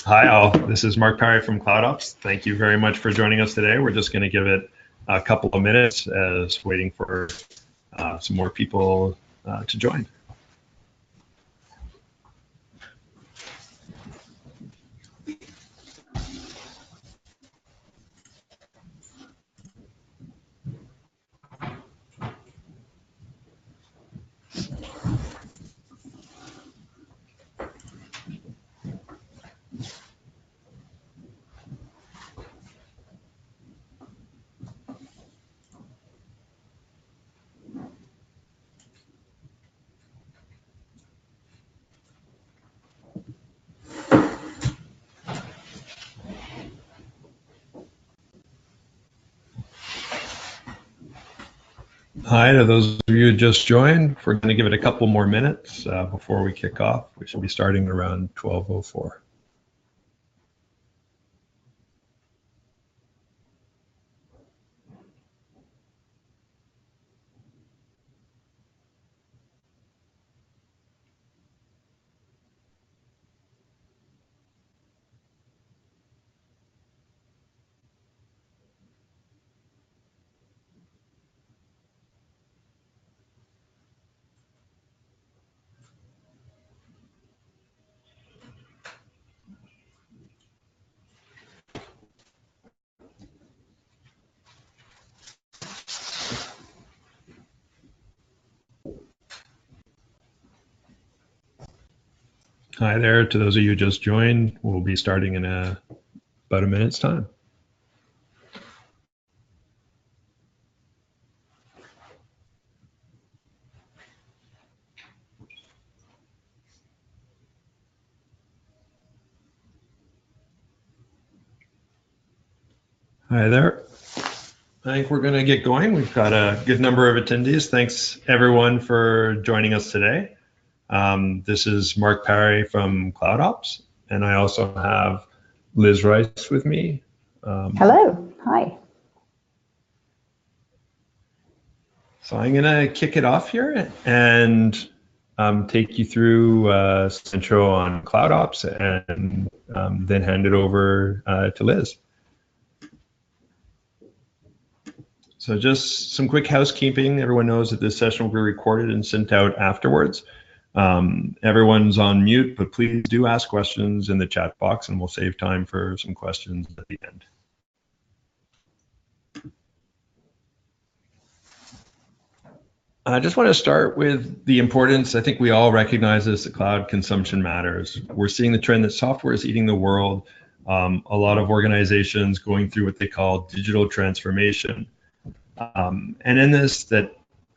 Hi all, this is Marc Pare from CloudOps. Thank you very much for joining us today. We're just going to give it a couple of minutes as waiting for some more people to join. Hi to those of you who just joined. We're going to give it a couple more minutes before we kick off. We should be starting around 12:04. Hi there to those of you who just joined. We'll be starting in about a minute's time. Hi there. I think we're going to get going. We've got a good number of attendees. Thanks everyone for joining us today. This is Marc Pare from CloudOps, and I also have Liz Rice with me. Hello. Hi. So I'm going to kick it off here and take you through some intro on CloudOps and then hand it over to Liz. So just some quick housekeeping. Everyone knows that this session will be recorded and sent out afterwards. Everyone's on mute, but please do ask questions in the chat box and we'll save time for some questions at the end. I just want to start with the importance. I think we all recognize this, that cloud consumption matters. We're seeing the trend that software is eating the world. A lot of organizations going through what they call digital transformation. And in this, that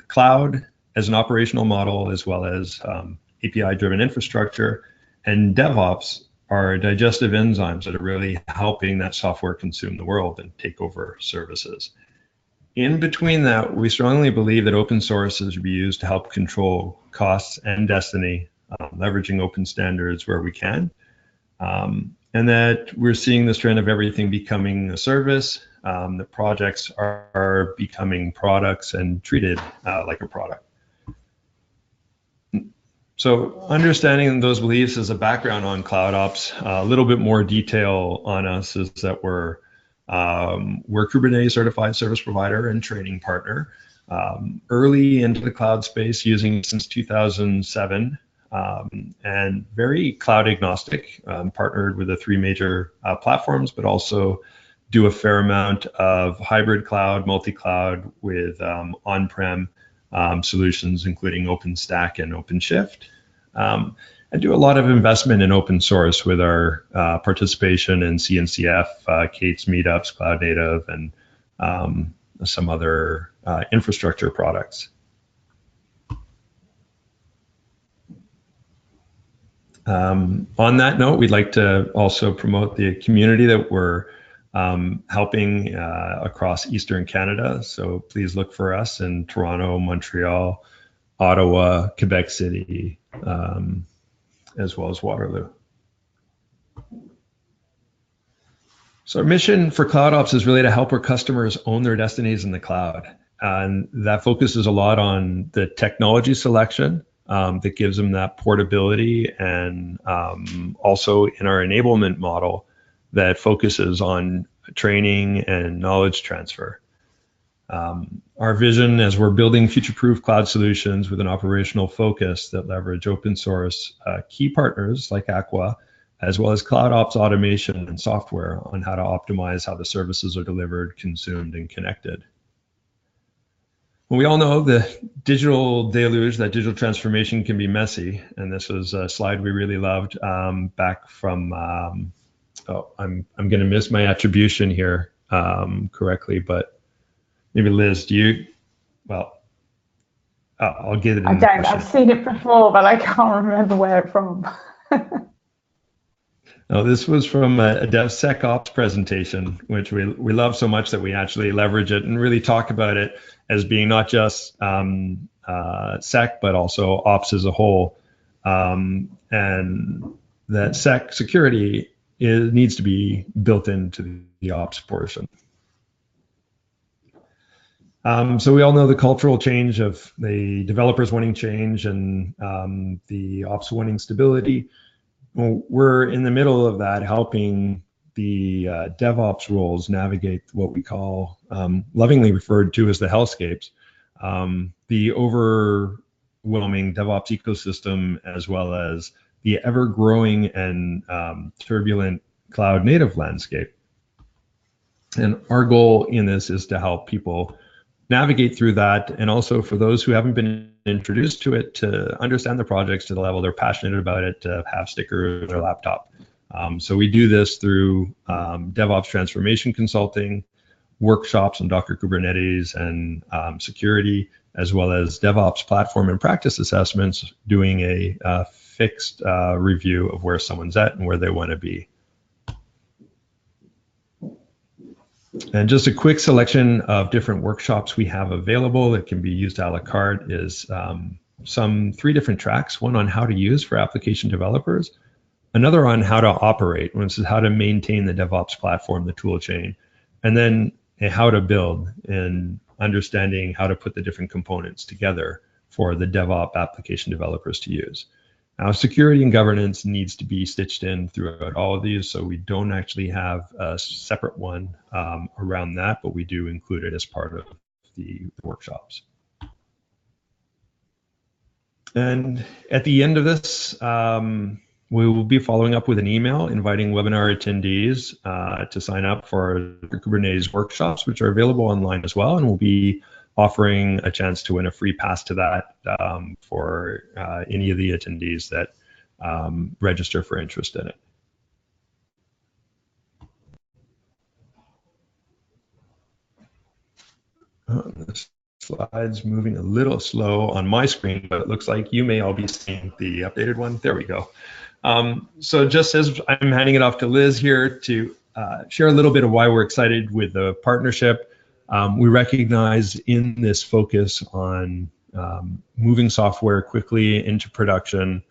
cloud as an operational model, as well as API-driven infrastructure and DevOps are digestive enzymes that are really helping that software consume the world and take over services. In between that, we strongly believe that open source is to be used to help control costs and destiny, leveraging open standards where we can. And that we're seeing this trend of everything becoming a service. The projects are becoming products and treated like a product. So understanding those beliefs as a background on CloudOps, a little bit more detail on us is that we're Kubernetes certified service provider and training partner, early into the cloud space, using since 2007, and very cloud agnostic, partnered with the three major platforms, but also do a fair amount of hybrid cloud, multi-cloud with on-prem solutions, including OpenStack and OpenShift. And do a lot of investment in open source with our participation in CNCF, Kate's meetups, Cloud Native, and some other infrastructure products. On that note, we'd like to also promote the community that we're helping across Eastern Canada. So please look for us in Toronto, Montreal, Ottawa, Quebec City, as well as Waterloo. So our mission for CloudOps is really to help our customers own their destinies in the cloud. And that focuses a lot on the technology selection, that gives them that portability, and also in our enablement model that focuses on training and knowledge transfer. Our vision as we're building future-proof cloud solutions with an operational focus that leverage open source key partners like Aqua, as well as CloudOps automation and software on how to optimize how the services are delivered, consumed, and connected. Well, we all know the digital deluge, that digital transformation can be messy, and this was a slide we really loved back from, I'm going to miss my attribution here correctly, but maybe Liz, I'll get it in the question. I've seen it before, but I can't remember where it's from. No, this was from a DevSecOps presentation, which we love so much that we actually leverage it and really talk about it as being not just sec, but also ops as a whole. And that sec security needs to be built into the ops portion. So we all know the cultural change of the developers wanting change and the ops wanting stability. Well, we're in the middle of that, helping the DevOps roles navigate what we call, lovingly referred to as the hellscapes, the overwhelming DevOps ecosystem, as well as the ever-growing and turbulent cloud-native landscape. And our goal in this is to help people navigate through that, and also for those who haven't been introduced to it, to understand the projects to the level they're passionate about it, to have stickers on their laptop. So we do this through DevOps transformation consulting, workshops on Docker Kubernetes and security, as well as DevOps platform and practice assessments, doing a fixed review of where someone's at and where they want to be. And just a quick selection of different workshops we have available that can be used a la carte is 3 different tracks, one on how to use for application developers, another on how to operate, which is how to maintain the DevOps platform, the tool chain, and then how to build and understanding how to put the different components together for the DevOps application developers to use. Now, security and governance needs to be stitched in throughout all of these, so we don't actually have a separate one around that, but we do include it as part of the workshops. And at the end of this, we will be following up with an email inviting webinar attendees to sign up for Kubernetes workshops, which are available online as well, and we'll be offering a chance to win a free pass to that for any of the attendees that register for interest in it. The slide's moving a little slow on my screen, but it looks like you may all be seeing the updated one. There we go. So just as I'm handing it off to Liz here to share a little bit of why we're excited with the partnership. We recognize in this focus on moving software quickly into production,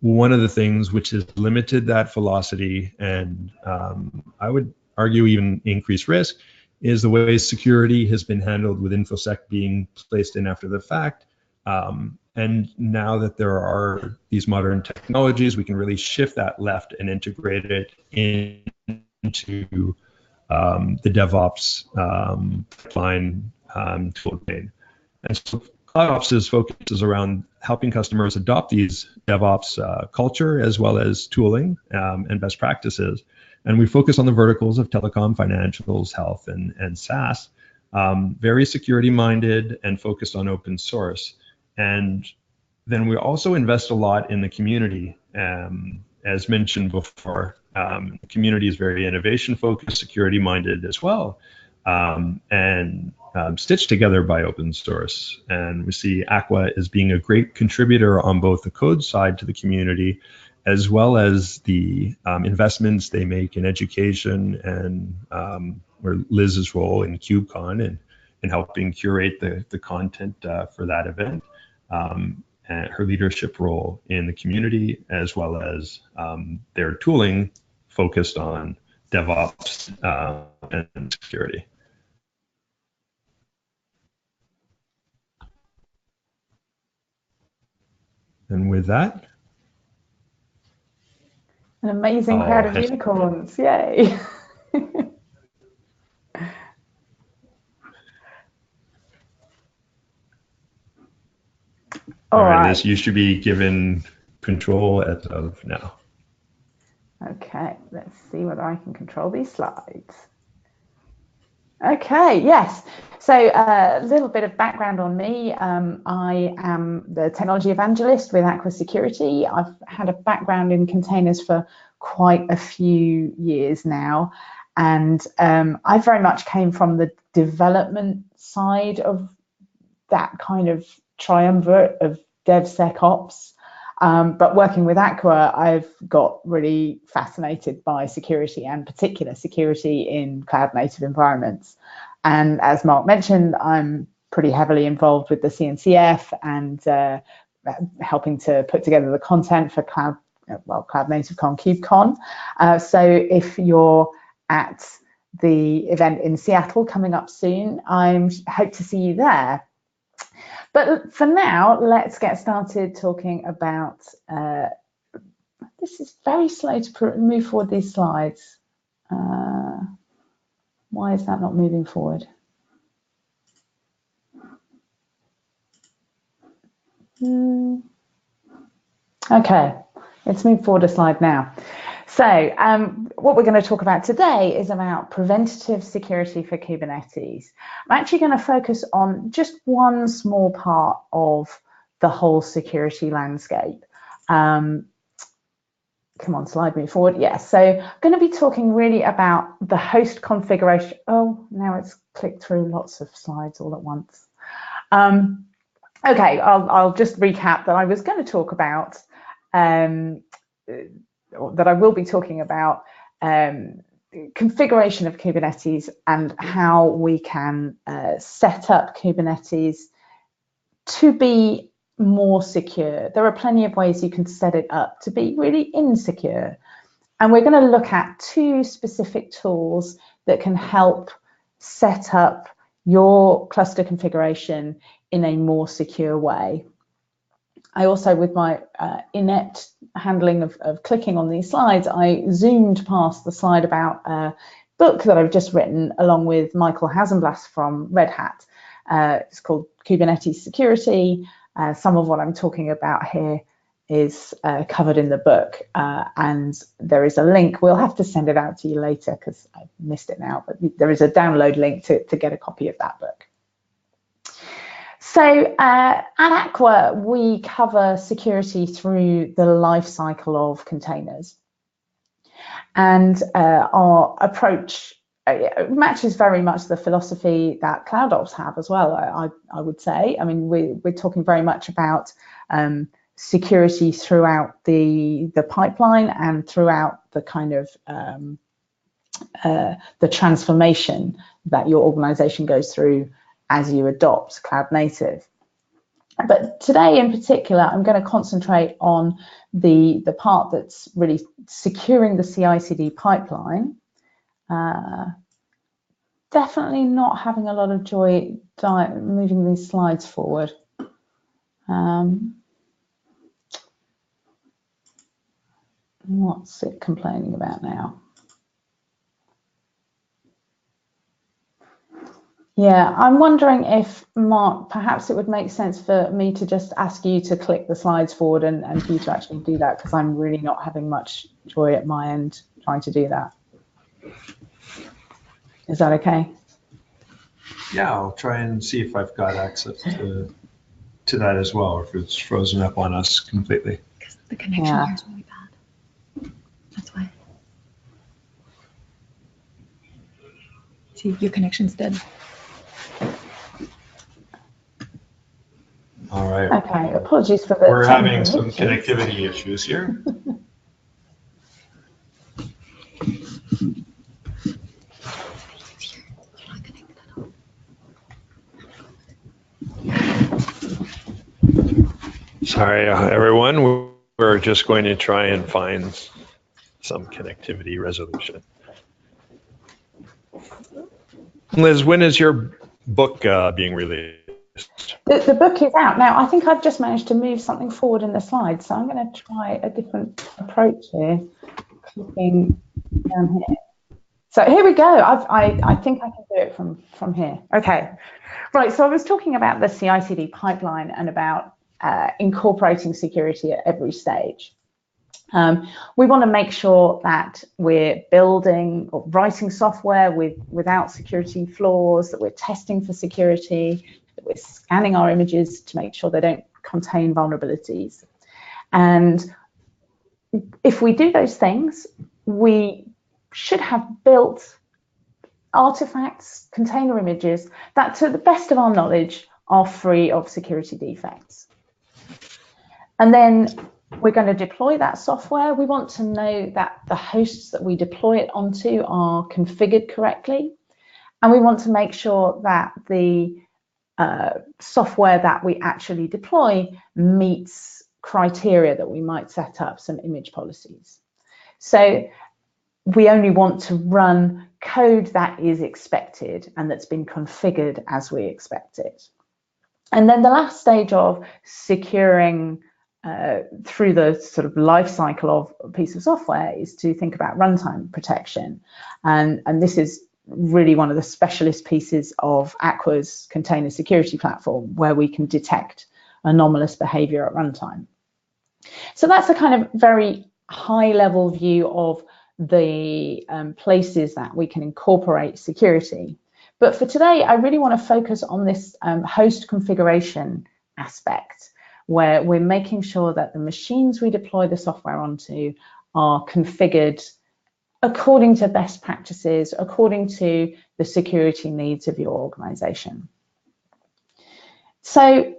one of the things which has limited that velocity and I would argue even increased risk is the way security has been handled with InfoSec being placed in after the fact. And now that there are these modern technologies, we can really shift that left and integrate it into the DevOps pipeline tool chain. And so CloudOps' focus is around helping customers adopt these DevOps culture as well as tooling and best practices. And we focus on the verticals of telecom, financials, health, and SaaS, very security-minded and focused on open source. And then we also invest a lot in the community, as mentioned before. The community is very innovation-focused, security-minded as well, and stitched together by open source. And we see Aqua as being a great contributor on both the code side to the community, as well as the investments they make in education and where Liz's role in KubeCon and helping curate the content for that event. And her leadership role in the community, as well as their tooling focused on DevOps and security. And with that, an amazing crowd of unicorns. Yay. All right, Liz, you should be given control as of now. Okay, let's see whether I can control these slides. Okay, yes. So a little bit of background on me. I am the technology evangelist with Aqua Security. I've had a background in containers for quite a few years now. And I very much came from the development side of that kind of triumvirate of DevSecOps. But working with Aqua, I've got really fascinated by security, and particular security in cloud native environments. And as Mark mentioned, I'm pretty heavily involved with the CNCF and helping to put together the content for Cloud Native Con, KubeCon. So if you're at the event in Seattle coming up soon, I hope to see you there. But for now, let's get started talking about, this is very slow to move forward these slides. Why is that not moving forward? Okay, let's move forward a slide now. So what we're going to talk about today is about preventative security for Kubernetes. I'm actually going to focus on just one small part of the whole security landscape. Come on, slide me forward. Yes, so I'm going to be talking really about the host configuration. Oh, now it's clicked through lots of slides all at once. Okay, I'll just recap that I was going to talk about that I will be talking about configuration of Kubernetes and how we can set up Kubernetes to be more secure. There are plenty of ways you can set it up to be really insecure. And we're going to look at two specific tools that can help set up your cluster configuration in a more secure way. I also, with my inept handling of clicking on these slides, I zoomed past the slide about a book that I've just written along with Michael Hasenblast from Red Hat. It's called Kubernetes Security. Some of what I'm talking about here is covered in the book, and there is a link. We'll have to send it out to you later because I missed it now, but there is a download link to get a copy of that book. So at Aqua, we cover security through the life cycle of containers. And our approach matches very much the philosophy that CloudOps have as well, I would say. I mean, we're talking very much about security throughout the pipeline and throughout the kind of the transformation that your organization goes through as you adopt cloud native. But today in particular, I'm going to concentrate on the part that's really securing the CITV pipeline. Definitely not having a lot of joy moving these slides forward. What's it complaining about now? Yeah, I'm wondering if, Mark, perhaps it would make sense for me to just ask you to click the slides forward and for you to actually do that, because I'm really not having much joy at my end trying to do that. Is that okay? Yeah, I'll try and see if I've got access to that as well, or if it's frozen up on us completely. Because the connection here is really bad. That's why. See, your connection's dead. All right. Okay, apologies for the. We're having some connectivity issues here. Sorry, everyone. We're just going to try and find some connectivity resolution. Liz, when is your book being released? The book is out now. I think I've just managed to move something forward in the slides, so I'm going to try a different approach here. Clicking down here. So here we go. I think I can do it from here. Okay, right. So I was talking about the CITV pipeline and about incorporating security at every stage. We want to make sure that we're building or writing software without security flaws, that we're testing for security, that we're scanning our images to make sure they don't contain vulnerabilities. And if we do those things, we should have built artifacts, container images that, to the best of our knowledge, are free of security defects. And then we're going to deploy that software. We want to know that the hosts that we deploy it onto are configured correctly. And we want to make sure that the software that we actually deploy meets criteria that we might set up, some image policies. So we only want to run code that is expected and that's been configured as we expect it. And then the last stage of securing through the sort of life cycle of a piece of software is to think about runtime protection. And this is really one of the specialist pieces of Aqua's container security platform, where we can detect anomalous behavior at runtime. So that's a kind of very high level view of the places that we can incorporate security. But for today, I really want to focus on this host configuration aspect, where we're making sure that the machines we deploy the software onto are configured according to best practices, according to the security needs of your organization. So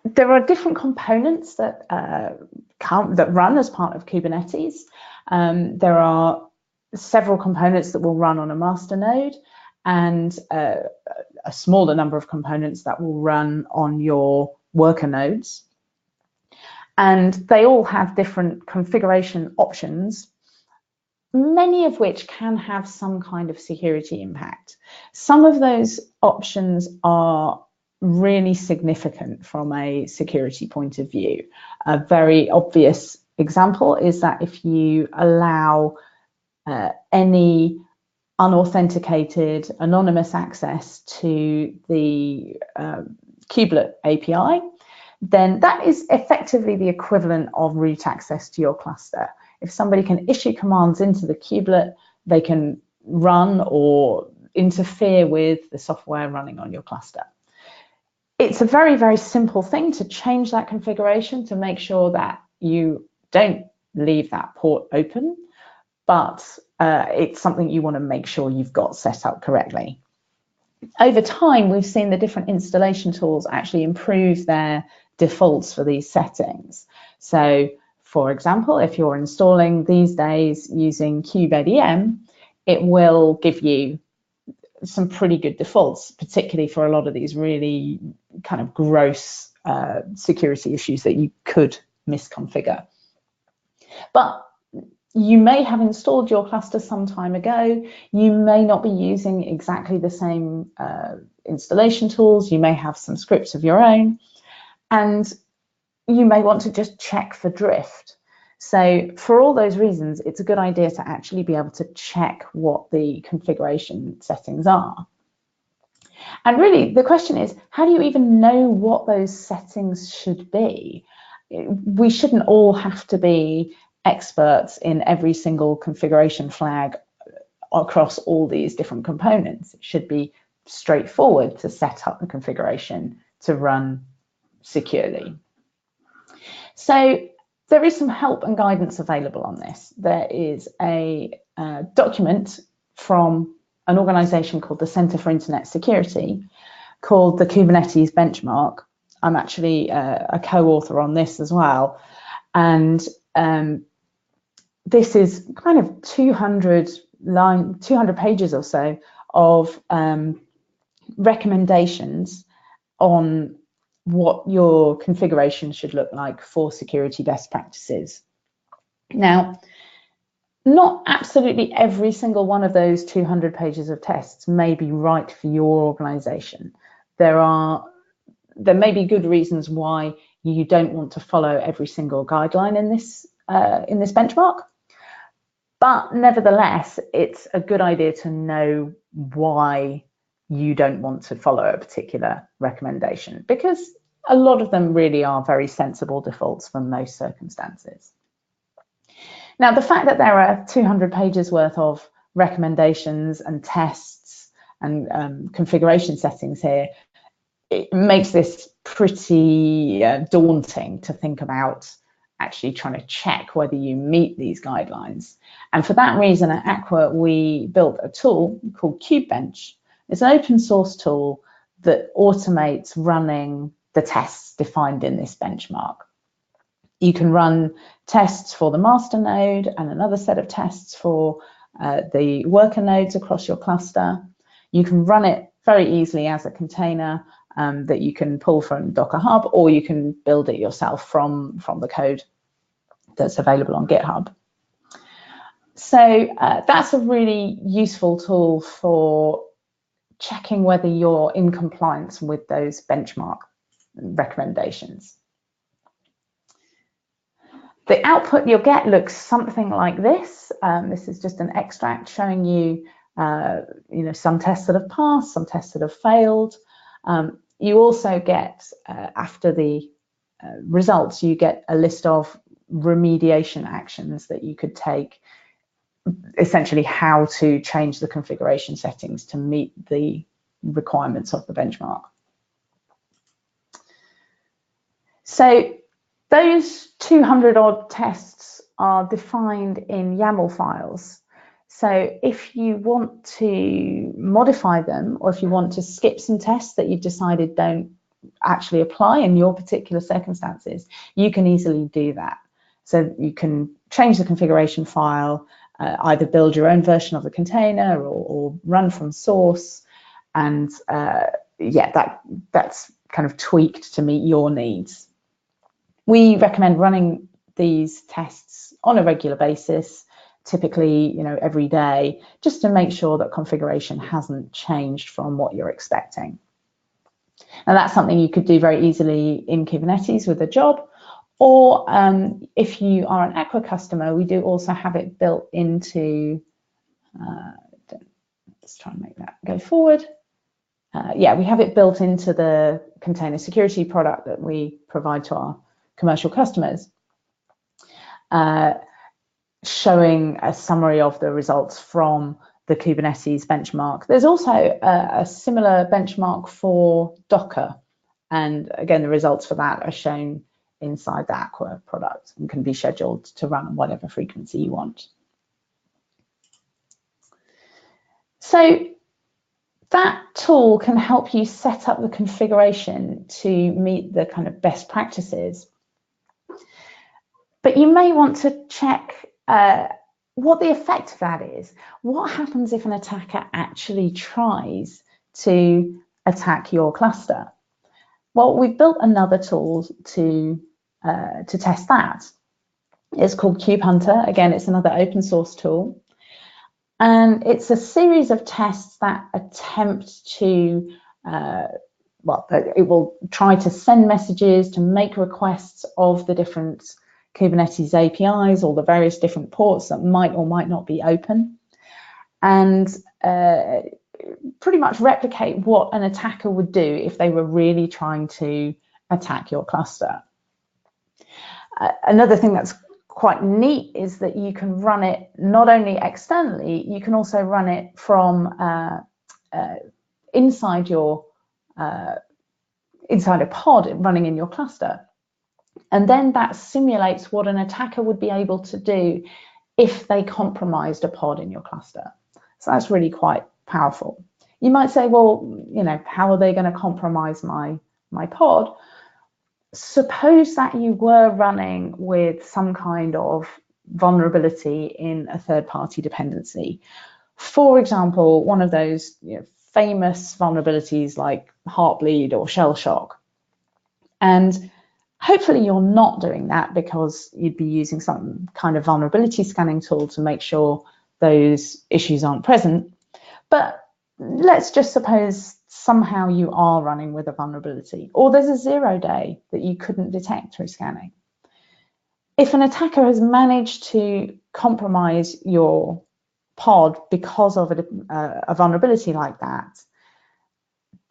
there are different components that run as part of Kubernetes. There are several components that will run on a master node, and a smaller number of components that will run on your worker nodes. And they all have different configuration options, many of which can have some kind of security impact. Some of those options are really significant from a security point of view. A very obvious example is that if you allow any unauthenticated anonymous access to the kubelet API, then that is effectively the equivalent of root access to your cluster. If somebody can issue commands into the kubelet, they can run or interfere with the software running on your cluster. It's a very, very simple thing to change that configuration to make sure that you don't leave that port open, but it's something you want to make sure you've got set up correctly. Over time, we've seen the different installation tools actually improve their defaults for these settings. So, for example, if you're installing these days using Kube-ADM, it will give you some pretty good defaults, particularly for a lot of these really kind of gross security issues that you could misconfigure. But you may have installed your cluster some time ago. You may not be using exactly the same installation tools. You may have some scripts of your own, and you may want to just check for drift. So for all those reasons, it's a good idea to actually be able to check what the configuration settings are. And really, the question is, how do you even know what those settings should be? We shouldn't all have to be experts in every single configuration flag across all these different components. It should be straightforward to set up the configuration to run securely. So there is some help and guidance available on this. There is a document from an organization called the Center for Internet Security called the Kubernetes Benchmark. I'm actually a co-author on this as well. And this is kind of 200 pages or so of recommendations on what your configuration should look like for security best practices. Now, Not absolutely every single one of those 200 pages of tests may be right for your organization. There may be good reasons why you don't want to follow every single guideline in this benchmark, but nevertheless, it's a good idea to know why you don't want to follow a particular recommendation, because a lot of them really are very sensible defaults for most circumstances. Now, the fact that there are 200 pages worth of recommendations and tests and configuration settings here, it makes this pretty daunting to think about actually trying to check whether you meet these guidelines. And for that reason, at Aqua, we built a tool called Kube-Bench. It's an open source tool that automates running the tests defined in this benchmark. You can run tests for the master node and another set of tests for the worker nodes across your cluster. You can run it very easily as a container that you can pull from Docker Hub, or you can build it yourself from the code that's available on GitHub. So that's a really useful tool for checking whether you're in compliance with those benchmark recommendations. The output you'll get looks something like this. This is just an extract showing you, some tests that have passed, some tests that have failed. You also get, after the results, you get a list of remediation actions that you could take, essentially how to change the configuration settings to meet the requirements of the benchmark. So those 200 odd tests are defined in YAML files. So if you want to modify them, or if you want to skip some tests that you've decided don't actually apply in your particular circumstances, you can easily do that. So you can change the configuration file, either build your own version of the container or run from source, and that's kind of tweaked to meet your needs. We recommend running these tests on a regular basis, typically, every day, just to make sure that configuration hasn't changed from what you're expecting. Now, that's something you could do very easily in Kubernetes with a job, or if you are an Aqua customer, we do also have it built into, let's try and make that go forward. We have it built into the container security product that we provide to our commercial customers, showing a summary of the results from the Kubernetes benchmark. There's also a similar benchmark for Docker, and again, the results for that are shown inside the Aqua product and can be scheduled to run on whatever frequency you want. So that tool can help you set up the configuration to meet the kind of best practices. But you may want to check what the effect of that is. What happens if an attacker actually tries to attack your cluster? Well, we've built another tool to test that. It's called CubeHunter. Again, it's another open source tool. And it's a series of tests that attempt to, it will try to send messages, to make requests of the different Kubernetes APIs, or the various different ports that might or might not be open, and pretty much replicate what an attacker would do if they were really trying to attack your cluster. Another thing that's quite neat is that you can run it not only externally, you can also run it from inside a pod running in your cluster. And then that simulates what an attacker would be able to do if they compromised a pod in your cluster. So that's really quite powerful. You might say, well, how are they going to compromise my pod? Suppose that you were running with some kind of vulnerability in a third-party dependency. For example, one of those famous vulnerabilities like Heartbleed or Shell Shock. And Hopefully you're not doing that, because you'd be using some kind of vulnerability scanning tool to make sure those issues aren't present. But let's just suppose somehow you are running with a vulnerability, or there's a 0 day that you couldn't detect through scanning. If an attacker has managed to compromise your pod because of a vulnerability like that,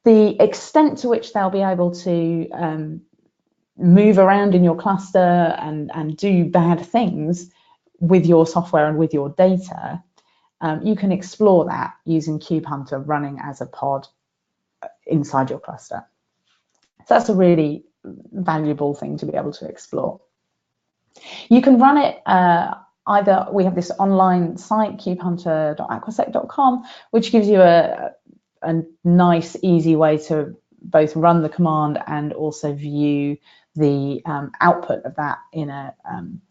the extent to which they'll be able to move around in your cluster and do bad things with your software and with your data, you can explore that using CubeHunter running as a pod inside your cluster. So that's a really valuable thing to be able to explore. You can run it either, we have this online site, cubehunter.aquasec.com, which gives you a nice, easy way to both run the command and also view the output of that in a,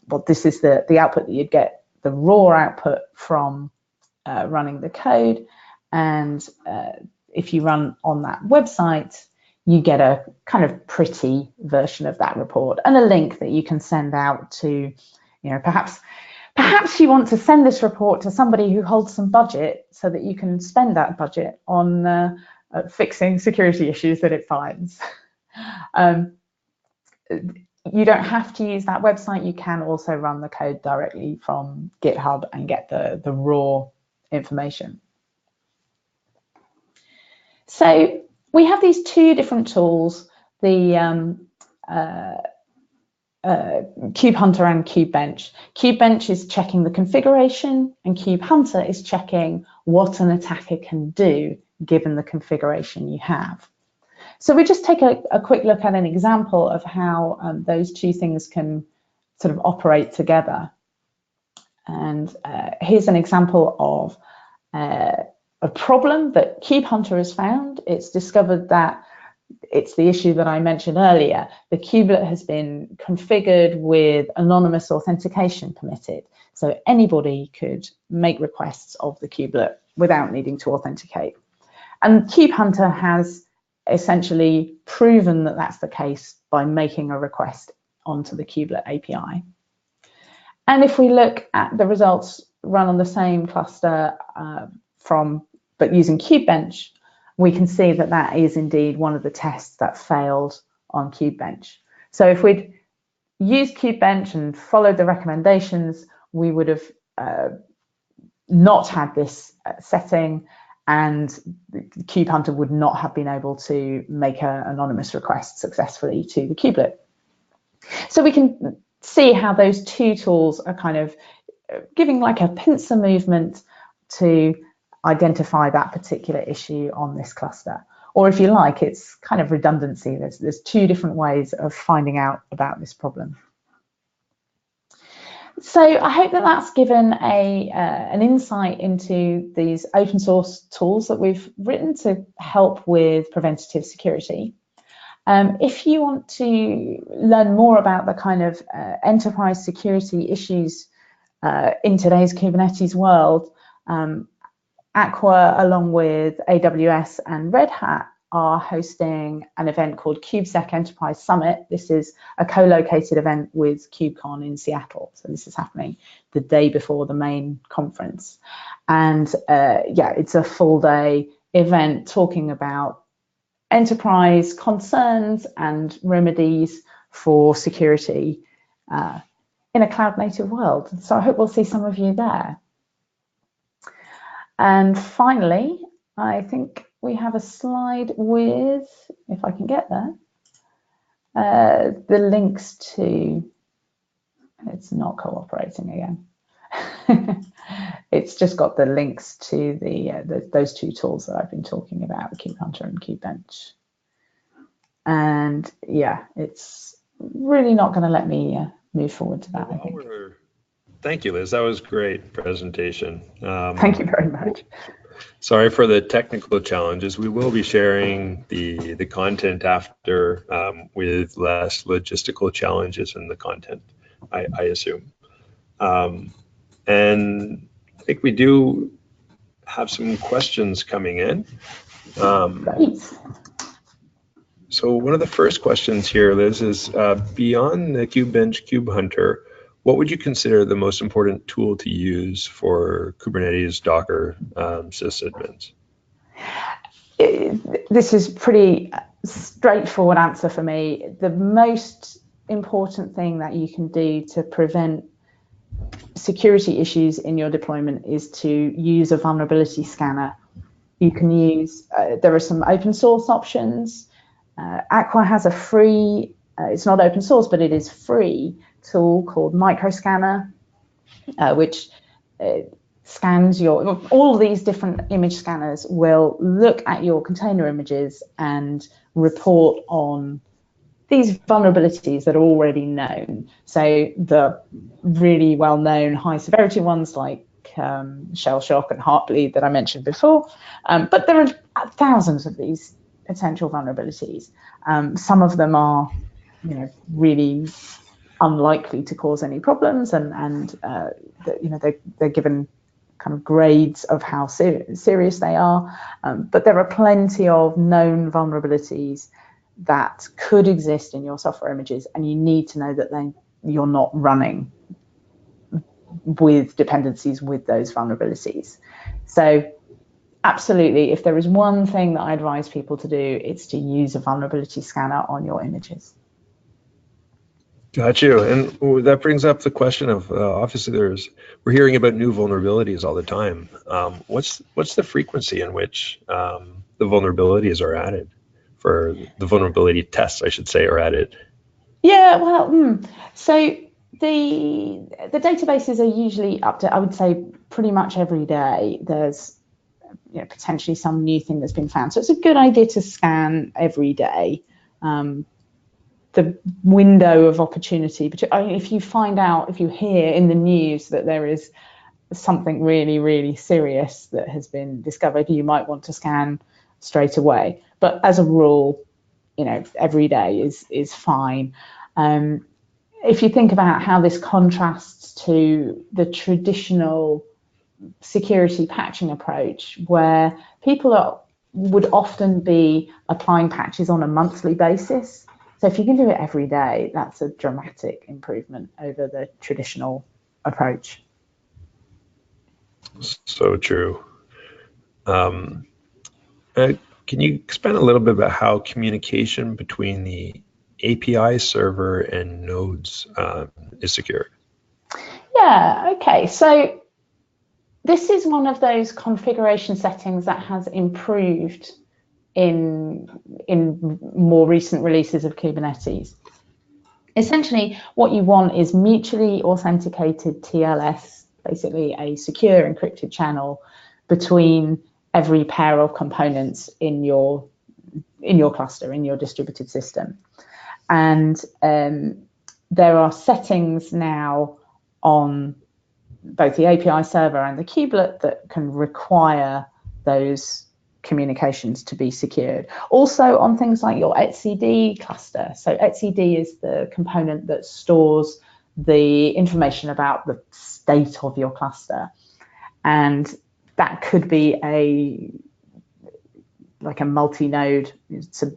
well, this is the output that you'd get, the raw output from running the code. And if you run on that website, you get a kind of pretty version of that report and a link that you can send out to, you know, perhaps you want to send this report to somebody who holds some budget so that you can spend that budget on fixing security issues that it finds. You don't have to use that website. You can also run the code directly from GitHub and get the raw information. So we have these two different tools, the CubeHunter and Kube-Bench. Kube-Bench is checking the configuration, and CubeHunter is checking what an attacker can do given the configuration you have. So we just take a quick look at an example of how those two things can sort of operate together. And here's an example of a problem that CubeHunter has found. It's discovered that it's the issue that I mentioned earlier. The kubelet has been configured with anonymous authentication permitted. So anybody could make requests of the kubelet without needing to authenticate. And CubeHunter has essentially proven that that's the case by making a request onto the kubelet API. And if we look at the results run on the same cluster but using Kube-Bench, we can see that that is indeed one of the tests that failed on Kube-Bench. So if we'd used Kube-Bench and followed the recommendations, we would have not had this setting, and CubeHunter would not have been able to make an anonymous request successfully to the kubelet. So we can see how those two tools are kind of giving like a pincer movement to identify that particular issue on this cluster. Or if you like, it's kind of redundancy. There's two different ways of finding out about this problem. So I hope that that's given an insight into these open source tools that we've written to help with preventative security. If you want to learn more about the kind of enterprise security issues in today's Kubernetes world, Aqua, along with AWS and Red Hat, are hosting an event called KubeSec Enterprise Summit. This is a co-located event with KubeCon in Seattle. So this is happening the day before the main conference. And yeah, it's a full day event talking about enterprise concerns and remedies for security in a cloud native world. So I hope we'll see some of you there. And finally, I think we have a slide with, if I can get there, the links to, it's not cooperating again. It's just got the links to those two tools that I've been talking about, CubeHunter and Kube-Bench. And yeah, it's really not going to let me move forward to that, I think. Thank you, Liz. That was a great presentation. Thank you very much. Sorry for the technical challenges. We will be sharing the content after with less logistical challenges in the content, I assume. And I think we do have some questions coming in. Great. So one of the first questions here, Liz, is beyond the Kube-Bench CubeHunter, what would you consider the most important tool to use for Kubernetes Docker sysadmins? This is pretty straightforward answer for me. The most important thing that you can do to prevent security issues in your deployment is to use a vulnerability scanner. You can use, there are some open source options. Aqua has a free, it's not open source, but it is free tool called Microscanner, which scans your, all of these different image scanners will look at your container images and report on these vulnerabilities that are already known. So the really well-known high severity ones like shell shock and heartbleed that I mentioned before, but there are thousands of these potential vulnerabilities. Some of them are, really unlikely to cause any problems, and they're given kind of grades of how serious they are. But there are plenty of known vulnerabilities that could exist in your software images, and you need to know that you're not running with dependencies with those vulnerabilities. So absolutely, if there is one thing that I advise people to do, it's to use a vulnerability scanner on your images. Got you. And that brings up the question of obviously we're hearing about new vulnerabilities all the time. What's the frequency in which the vulnerabilities are added, for the vulnerability tests, I should say, are added? Yeah, well, so the databases are usually up to, I would say, pretty much every day. There's potentially some new thing that's been found. So it's a good idea to scan every day. The window of opportunity, but if you hear in the news that there is something really, really serious that has been discovered, you might want to scan straight away. But as a rule, every day is fine. If you think about how this contrasts to the traditional security patching approach, where people would often be applying patches on a monthly basis. So if you can do it every day, that's a dramatic improvement over the traditional approach. So true. Can you expand a little bit about how communication between the API server and nodes is secured? Yeah, okay. So this is one of those configuration settings that has improved in more recent releases of Kubernetes. Essentially, what you want is mutually authenticated TLS, basically a secure encrypted channel between every pair of components in your cluster, in your distributed system. And there are settings now on both the API server and the kubelet that can require those communications to be secured. Also on things like your etcd cluster. So etcd is the component that stores the information about the state of your cluster. And that could be like a multi-node,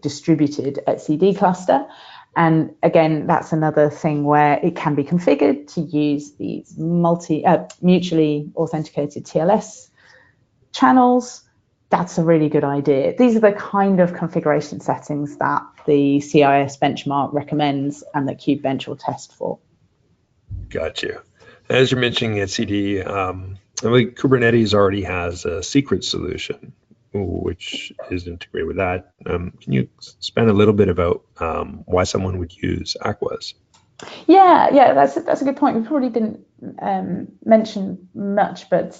distributed etcd cluster. And again, that's another thing where it can be configured to use these mutually authenticated TLS channels. That's a really good idea. These are the kind of configuration settings that the CIS benchmark recommends and that Kube-Bench will test for. Got you. As you're mentioning etcd, I believe Kubernetes already has a secret solution, which is integrated with that. Can you expand a little bit about why someone would use Aqua's? Yeah, that's a good point. We probably didn't mention much, but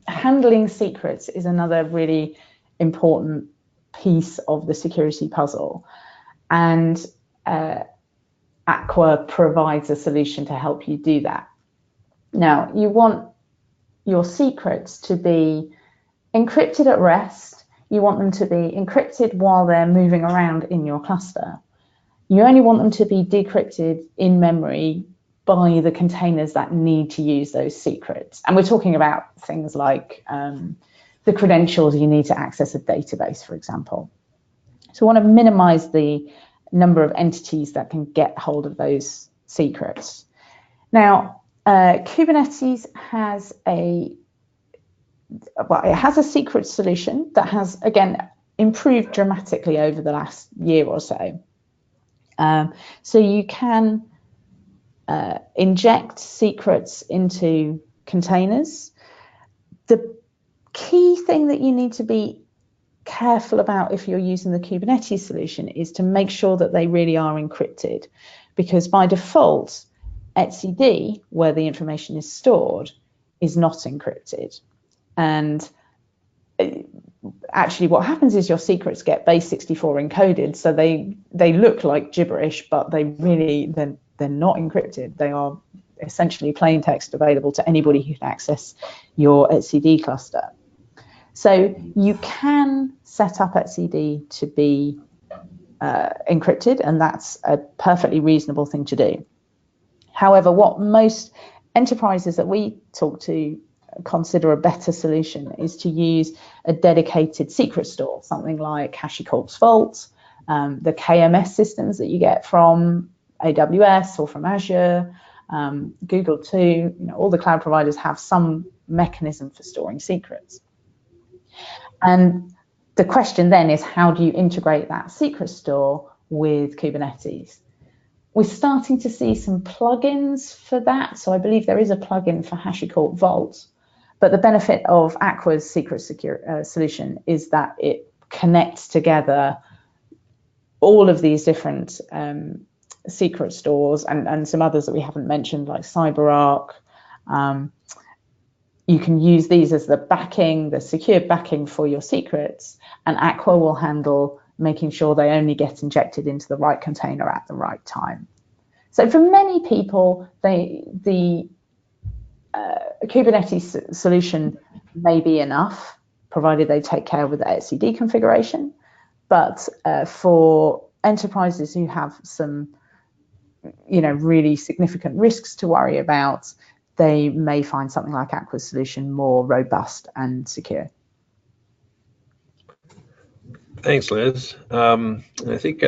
handling secrets is another really important piece of the security puzzle. And Aqua provides a solution to help you do that. Now, you want your secrets to be encrypted at rest. You want them to be encrypted while they're moving around in your cluster. You only want them to be decrypted in memory by the containers that need to use those secrets. And we're talking about things like the credentials you need to access a database, for example. So we want to minimize the number of entities that can get hold of those secrets. Now, Kubernetes has it has a secret solution that has, again, improved dramatically over the last year or so. So you can inject secrets into containers. The key thing that you need to be careful about if you're using the Kubernetes solution is to make sure that they really are encrypted, because by default, etcd, where the information is stored, is not encrypted. And actually what happens is your secrets get base64 encoded, so they look like gibberish, but they're not encrypted. They are essentially plain text available to anybody who can access your etcd cluster. So you can set up etcd to be encrypted, and that's a perfectly reasonable thing to do. However, what most enterprises that we talk to consider a better solution is to use a dedicated secret store, something like HashiCorp's Vault, the KMS systems that you get from AWS or from Azure, Google too. All the cloud providers have some mechanism for storing secrets. And the question then is, how do you integrate that secret store with Kubernetes? We're starting to see some plugins for that. So I believe there is a plugin for HashiCorp Vault, but the benefit of Aqua's secret solution is that it connects together all of these different secret stores and some others that we haven't mentioned, like CyberArk. You can use these as the backing, the secure backing for your secrets, and Aqua will handle making sure they only get injected into the right container at the right time. So for many people, the Kubernetes solution may be enough, provided they take care with the etcd configuration. But for enterprises who have some, really significant risks to worry about, they may find something like Aqua's solution more robust and secure. Thanks, Liz. I think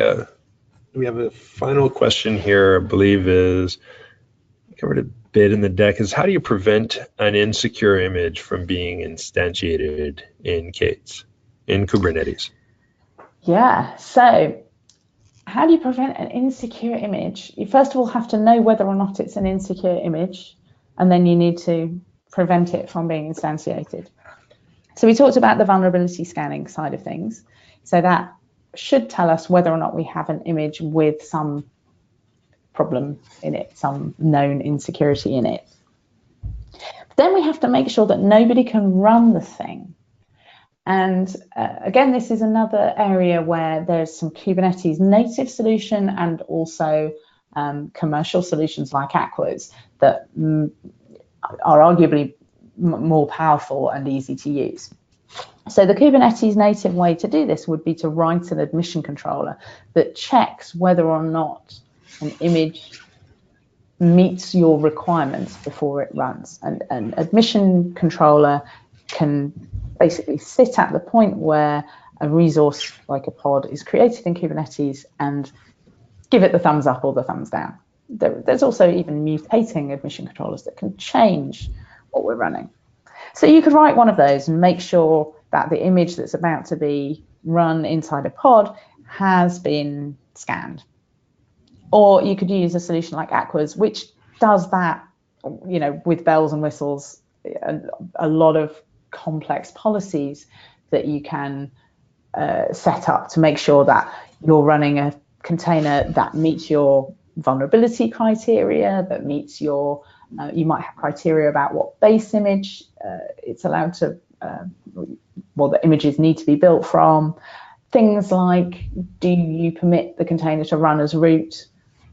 we have a final question here, I believe is covered a bit in the deck, is how do you prevent an insecure image from being instantiated in Kubernetes? Yeah, so how do you prevent an insecure image? You first of all have to know whether or not it's an insecure image, and then you need to prevent it from being instantiated. So we talked about the vulnerability scanning side of things. So that should tell us whether or not we have an image with some problem in it, some known insecurity in it. But then we have to make sure that nobody can run the thing. And again, this is another area where there's some Kubernetes native solution and also commercial solutions like Aqua's that are arguably more powerful and easy to use. So the Kubernetes native way to do this would be to write an admission controller that checks whether or not an image meets your requirements before it runs. And an admission controller can basically sit at the point where a resource like a pod is created in Kubernetes and give it the thumbs up or the thumbs down. There's also even mutating admission controllers that can change what we're running. So you could write one of those and make sure that the image that's about to be run inside a pod has been scanned. Or you could use a solution like Aqua's, which does that, with bells and whistles, a lot of complex policies that you can set up to make sure that you're running a container that meets your vulnerability criteria, that meets your, you might have criteria about what base image it's allowed to, what the images need to be built from. Things like, do you permit the container to run as root?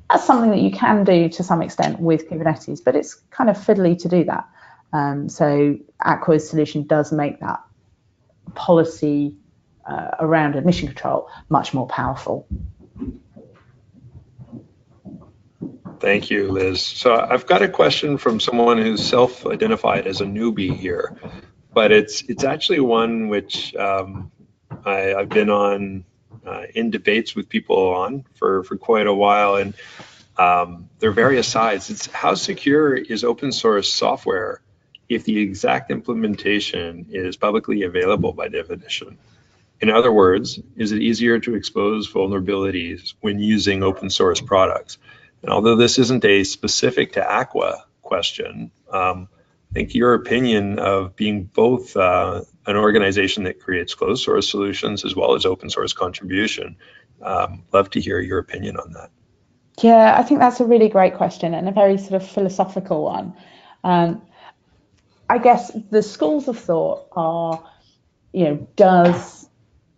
That's something that you can do to some extent with Kubernetes, but it's kind of fiddly to do that. So Aqua's solution does make that policy around admission control much more powerful. Thank you, Liz. So I've got a question from someone who's self-identified as a newbie here, but it's actually one which I've been on in debates with people on for quite a while, and there are various sides. It's how secure is open source software if the exact implementation is publicly available by definition? In other words, is it easier to expose vulnerabilities when using open source products? And although this isn't a specific to Aqua question, I think your opinion of being both an organization that creates closed source solutions as well as open source contribution, love to hear your opinion on that. Yeah, I think that's a really great question and a very sort of philosophical one. I guess the schools of thought are, is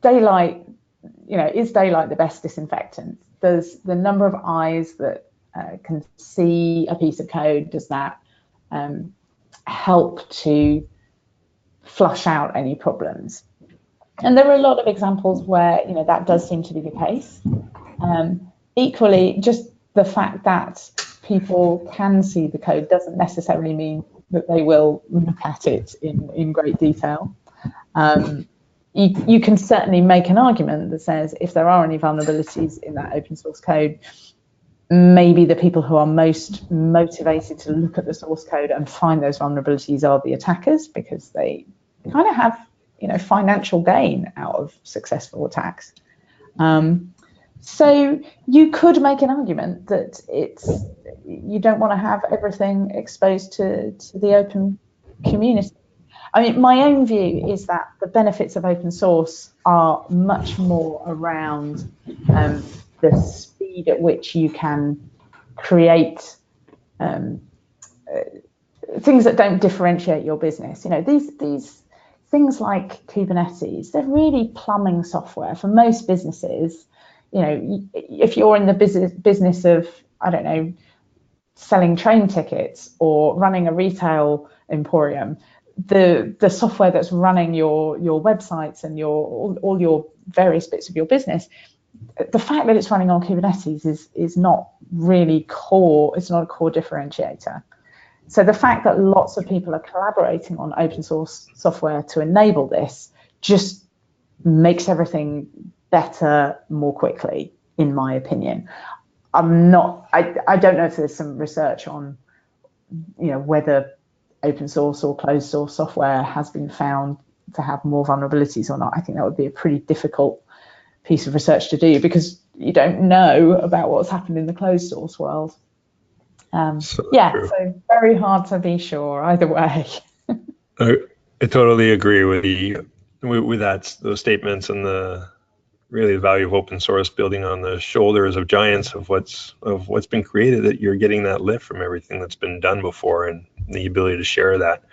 daylight the best disinfectant? Does the number of eyes that can see a piece of code, does that help to flush out any problems? And there are a lot of examples where that does seem to be the case. Equally, just the fact that people can see the code doesn't necessarily mean that they will look at it in great detail. You can certainly make an argument that says if there are any vulnerabilities in that open source code, maybe the people who are most motivated to look at the source code and find those vulnerabilities are the attackers, because they kind of have financial gain out of successful attacks. So you could make an argument that you don't want to have everything exposed to the open community. I mean, my own view is that the benefits of open source are much more around the speed at which you can create things that don't differentiate your business. These things like Kubernetes, they're really plumbing software for most businesses. If you're in the business of, I don't know, selling train tickets or running a retail emporium, the software that's running your websites and all your various bits of your business, the fact that it's running on Kubernetes is not really core. It's not a core differentiator. So the fact that lots of people are collaborating on open source software to enable this just makes everything better more quickly, in my opinion. I don't know if there's some research on whether open source or closed source software has been found to have more vulnerabilities or not. I think that would be a pretty difficult piece of research to do because you don't know about what's happened in the closed source world. So very hard to be sure either way. I totally agree with those statements and the value of open source building on the shoulders of giants of what's been created, that you're getting that lift from everything that's been done before, and the ability to share that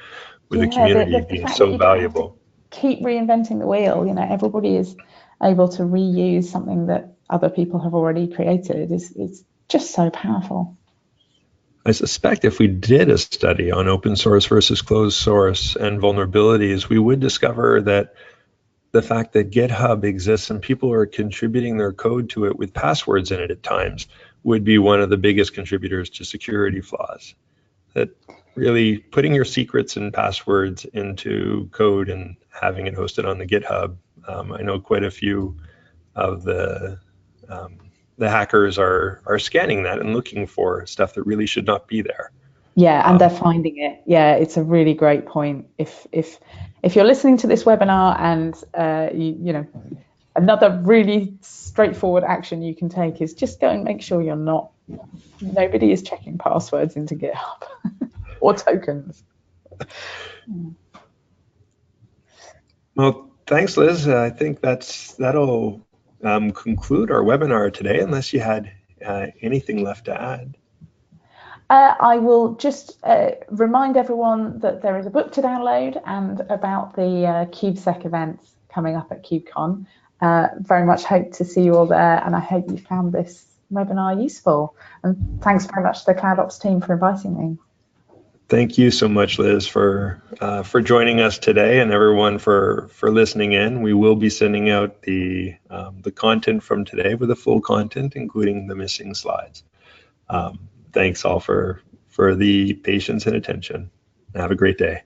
with the community being so valuable. Keep reinventing the wheel. Everybody is able to reuse something that other people have already created. It's just so powerful. I suspect if we did a study on open source versus closed source and vulnerabilities, we would discover that the fact that GitHub exists and people are contributing their code to it with passwords in it at times would be one of the biggest contributors to security flaws. That really putting your secrets and passwords into code and having it hosted on the GitHub, I know quite a few of the hackers are scanning that and looking for stuff that really should not be there. Yeah, and they're finding it. Yeah, it's a really great point. If you're listening to this webinar and another really straightforward action you can take is just go and make sure nobody is checking passwords into GitHub or tokens. Well, thanks, Liz. I think that'll conclude our webinar today, unless you had anything left to add. I will just remind everyone that there is a book to download and about the KubeSec events coming up at KubeCon. Very much hope to see you all there, and I hope you found this webinar useful. And thanks very much to the CloudOps team for inviting me. Thank you so much, Liz, for joining us today, and everyone for listening in. We will be sending out the content from today with the full content, including the missing slides. Thanks all for the patience and attention. Have a great day.